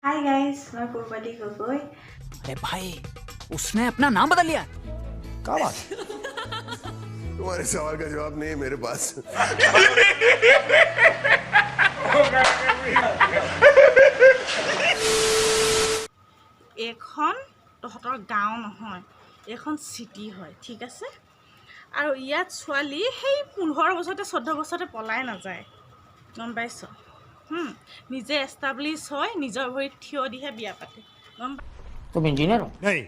Hi guys मैं पूर्वती गगोई। अरे भाई उसने अपना नाम बदल लिया। क्या बात? तुम्हारे सवाल का जवाब नहीं है मेरे पास। এখন তহঁতৰ গাঁও নহয়, এখন চিটি হয়, ঠিক আছে। আৰু ইয়াত ছোৱালী সেই 15 বছৰতে 14 বছৰতে পলাই নাযায়, গম পাইছ। নিজে এষ্টাব্লিছ হয়, নিজৰ ভৰিত থিয় দিহে বিয়া পাতে, গম পাই। तुम इंजीनियर हो? नहीं।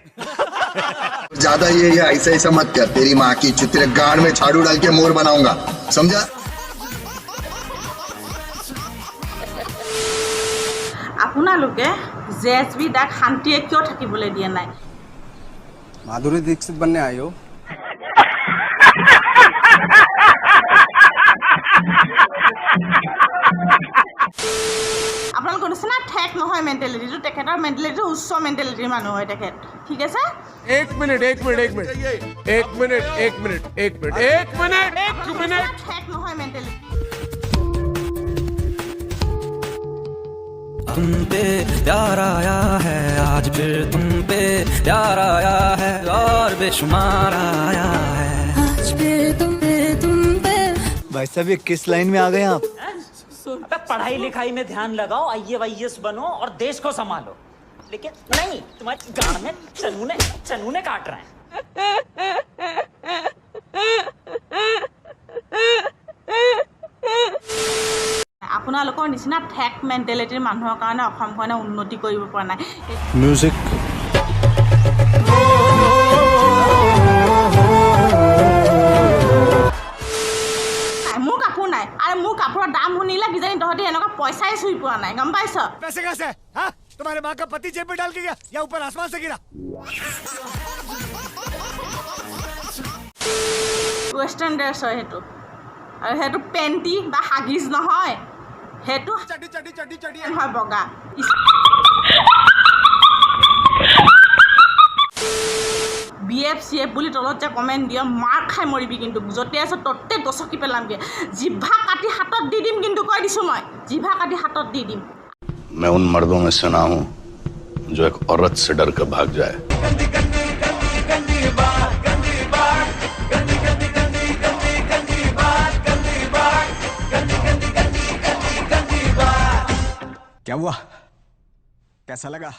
ज्यादा ये ऐसा ऐसा मत कर, तेरी माँ की तेरे गाड़ में झाड़ू डाल के मोर बनाऊंगा, समझा? আপোনালোকে জেএছবি দাক শান্তিয়ে কিয় থাকিবলৈ দিয়া নাই? माधुरी दीक्षित बनने आई हो? আপোনালোকৰ নিচিনা ঠেক নহয় মেণ্টেলিটিটো, তেখেতৰ মেণ্টেলিটিটো উচ্চ মেণ্টেলিটিৰ মানুহ হয় তেখেত, ঠিক আছে। एक मिनट ঠেক নহয় মেণ্টেলিটি। तुम पे प्यार आया है आज, फिर तुम पे प्यार आया है और बेशुमार आया है आज फिर तुम पे। भाई साहब ये किस लाइन में आ गए आप? अबे पढ़ाई लिखाई में ध्यान लगाओ, IAS बनो और देश को संभालो। लेकिन नहीं, तुम्हारे गांड में चनूने काट रहे हैं। আপোনালোকৰ নিচিনা ঠেক মেণ্টেলিটিৰ মানুহৰ কাৰণে অসমখনে উন্নতি কৰিব পৰা নাই। म्यूजिक। মোৰ কাপোৰ নাই, আৰু মোৰ কাপোৰৰ দাম শুনিলে কিজানি তহঁতি এনেকুৱা পইচাই চুই পোৱা নাই, গম পাইছ। पैसे कैसे? हाँ? तुम्हारे माँ का पति जेब में डाल के गया या ऊपर आसमान से गिरा? ৱেষ্টাৰ্ণ ড্ৰেছ হয় সেইটো, আৰু সেইটো পেণ্টি বা হাগিজ নহয়, সেইটো হয় বগা। BF CF বুলি তলত যে কমেণ্ট দিয়, মাৰ খাই মৰিবি কিন্তু। য'তে আছ ততে গছকি পেলামগৈ, জিভা কাটি হাতত দি দিম কিন্তু, কৈ দিছোঁ মই, জিভা কাটি হাতত দি দিম। मैं उन मर्दों में से ना हूँ जो एक औरत से डर कर भाग जाए। क्या हुआ? कैसा लगा?